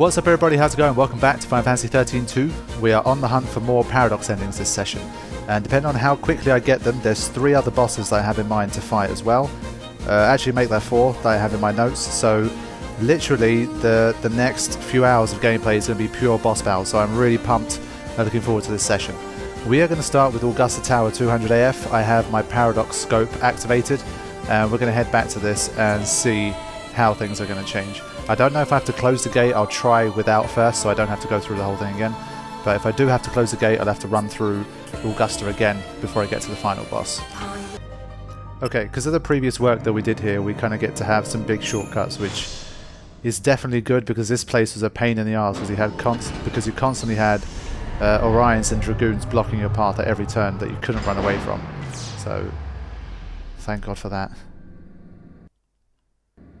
What's up everybody, how's it going? Welcome back to Final Fantasy XIII-2. We are on the hunt for more paradox endings this session. And depending on how quickly I get them, there's 3 other bosses that I have in mind to fight as well. Actually make that 4 that I have in my notes, so literally the next few hours of gameplay is going to be pure boss battles, so I'm really pumped and looking forward to this session. We are going to start with Augusta Tower 200 AF. I have my paradox scope activated, and we're going to head back to this and see how things are going to change. I don't know if I have to close the gate. I'll try without first so I don't have to go through the whole thing again. But if I do have to close the gate, I'll have to run through Augusta again before I get to the final boss. Okay, because of the previous work that we did here, we kind of get to have some big shortcuts, which is definitely good because this place was a pain in the arse because you constantly had Orions and Dragoons blocking your path at every turn that you couldn't run away from. So, thank God for that.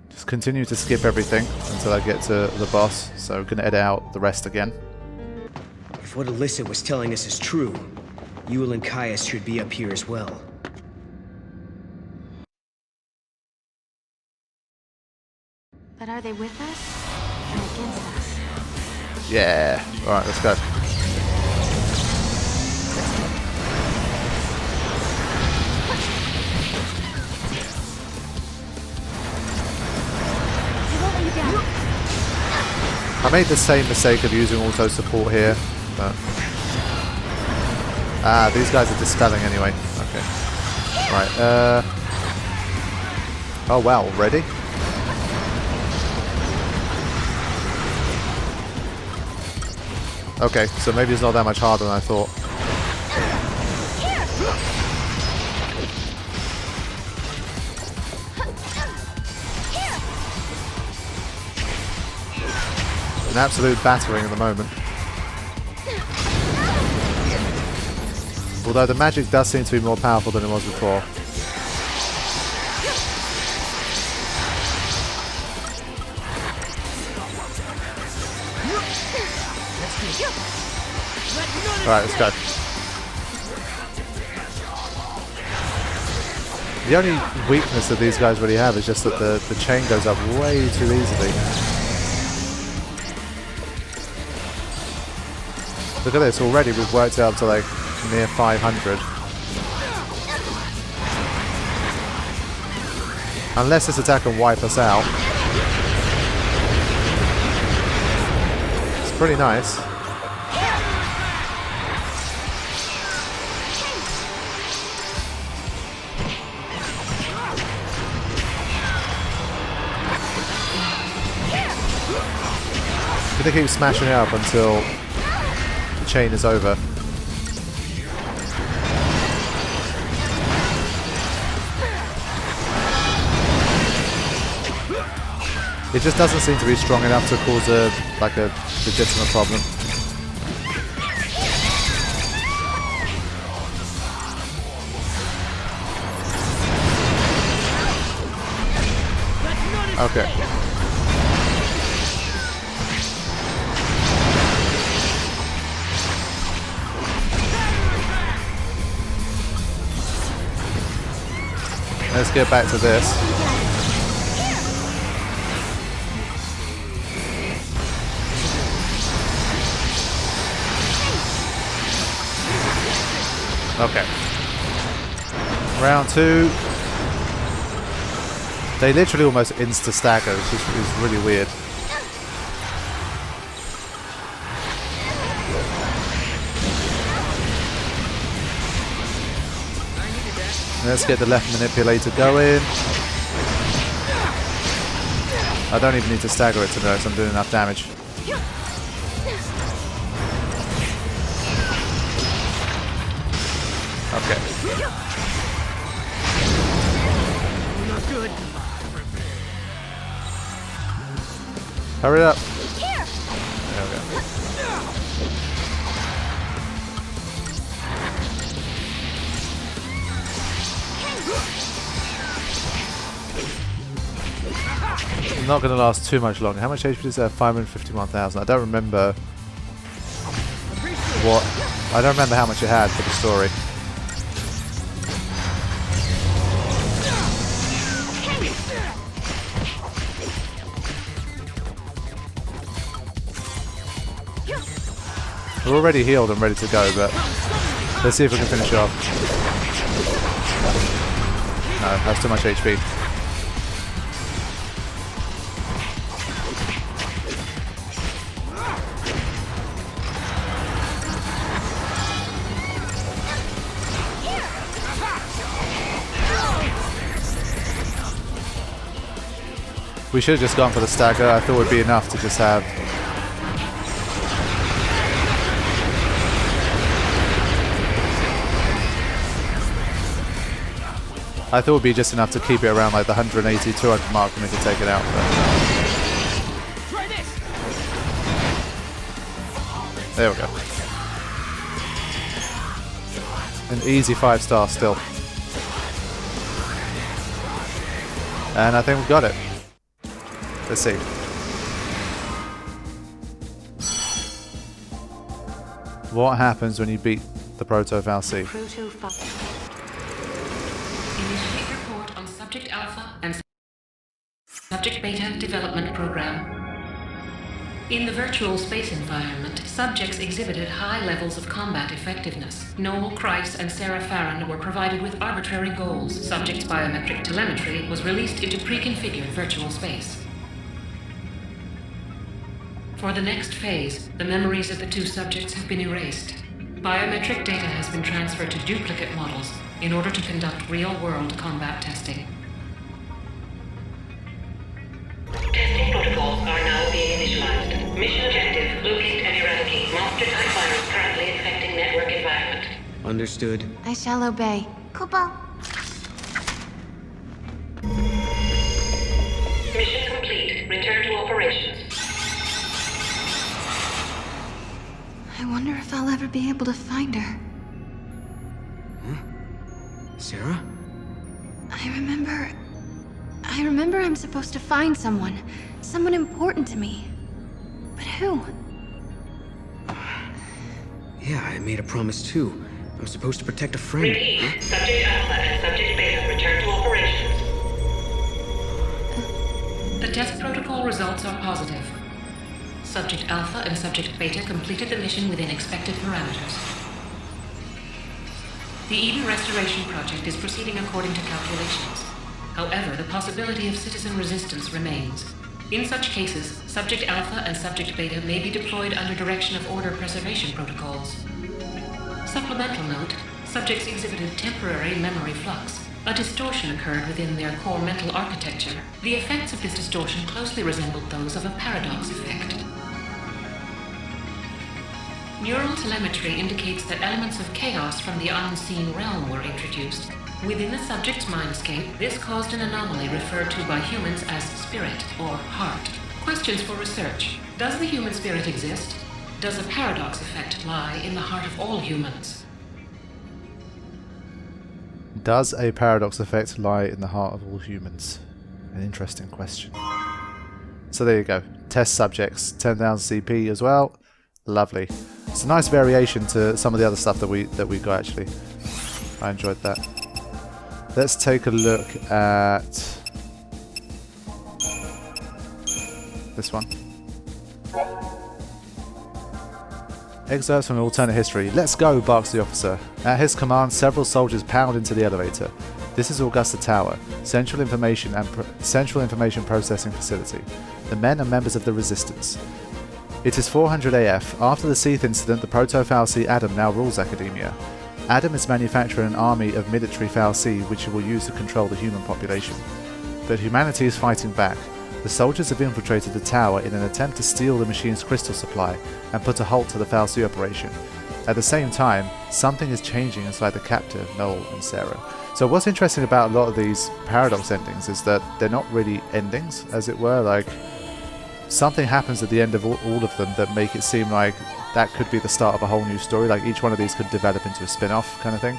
Just continue to skip everything until I get to the boss, so I'm going to edit out the rest again. If what Alyssa was telling us is true, Yule and Caius should be up here as well. But are they with us or against us? Yeah. Alright, let's go. I made the same mistake of using auto support here, but these guys are dispelling anyway. Okay. Right, oh wow, already? Okay, so maybe it's not that much harder than I thought. An absolute battering at the moment. Although the magic does seem to be more powerful than it was before. Alright, let's go. The only weakness that these guys really have is just that the chain goes up way too easily. Look at this, already we've worked it up to like near 500. Unless this attack can wipe us out. It's pretty nice. I'm gonna keep smashing it up until chain is over. It just doesn't seem to be strong enough to cause a legitimate problem. Okay. Let's get back to this. Okay. Round 2. They literally almost insta-stagger, which is really weird. Let's get the left manipulator going. I don't even need to stagger it to know, so I'm doing enough damage. Okay. Hurry up. There we go. Not going to last too much longer. How much HP does that? 551,000. I don't remember what. I don't remember how much it had for the story. We're already healed and ready to go, but let's see if we can finish it off. No, that's too much HP. We should have just gone for the stagger. I thought it would be enough to just have... I thought it would be just enough to keep it around like the 180, 200 mark and we could take it out. But... There we go. An easy 5-star still. And I think we've got it. Let's see. What happens when you beat the Proto-Fal'Cie? Initiate report on Subject Alpha and Subject Beta development program. In the virtual space environment, subjects exhibited high levels of combat effectiveness. Noel, Kreis, and Sarah Farron were provided with arbitrary goals. Subjects' biometric telemetry was released into pre-configured virtual space. For the next phase, the memories of the two subjects have been erased. Biometric data has been transferred to duplicate models in order to conduct real-world combat testing. Testing protocols are now being initialized. Mission objective, locate and eradicate monster-type virus currently infecting network environment. Understood. I shall obey. Kupo. Mission complete. Return to operations. I wonder if I'll ever be able to find her. Huh? Sarah? I remember I'm supposed to find someone. Someone important to me. But who? Yeah, I made a promise too. I'm supposed to protect a friend. Repeat. Huh? Subject Alpha and Subject Beta return to operations. The test protocol results are positive. Subject Alpha and Subject Beta completed the mission within expected parameters. The Eden Restoration Project is proceeding according to calculations. However, the possibility of citizen resistance remains. In such cases, Subject Alpha and Subject Beta may be deployed under direction of order preservation protocols. Supplemental note, subjects exhibited temporary memory flux. A distortion occurred within their core mental architecture. The effects of this distortion closely resembled those of a paradox effect. Neural telemetry indicates that elements of chaos from the unseen realm were introduced. Within the subject's mindscape, this caused an anomaly referred to by humans as spirit or heart. Questions for research. Does the human spirit exist? Does a paradox effect lie in the heart of all humans? Does a paradox effect lie in the heart of all humans? An interesting question. So there you go. Test subjects, 10,000 CP as well. Lovely. It's a nice variation to some of the other stuff that we got actually. I enjoyed that. Let's take a look at this one. Excerpts from an alternate history. Let's go, barks the officer. At his command, several soldiers pound into the elevator. This is Augusta Tower, Central Information Processing Facility. The men are members of the Resistance. It is 400 AF. After the Seath incident, the Proto-Fal'Cie Adam now rules Academia. Adam is manufacturing an army of military Fal'Cie which he will use to control the human population. But humanity is fighting back. The soldiers have infiltrated the tower in an attempt to steal the machine's crystal supply and put a halt to the Fal'Cie operation. At the same time, something is changing inside the captive, Noel and Sarah. So what's interesting about a lot of these paradox endings is that they're not really endings, as it were. Like, something happens at the end of all of them that make it seem like that could be the start of a whole new story. Like, each one of these could develop into a spin-off kind of thing.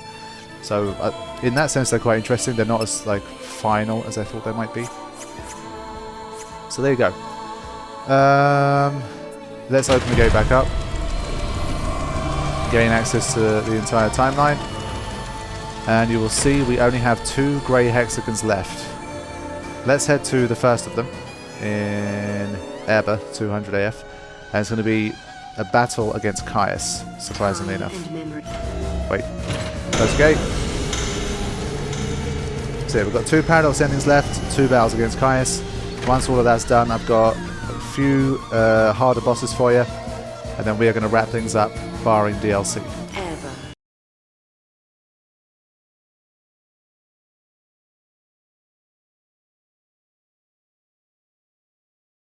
So in that sense, they're quite interesting. They're not as like final as I thought they might be. So there you go. Let's open the gate back up. Gain access to the entire timeline. And you will see we only have 2 grey hexagons left. Let's head to the first of them in Erba 200 AF. And it's going to be a battle against Caius, surprisingly enough. And memory. Wait. Close the gate. So yeah, we've got 2 Paradox endings left, 2 battles against Caius. Once all of that's done, I've got a few harder bosses for you, and then we are going to wrap things up, barring DLC.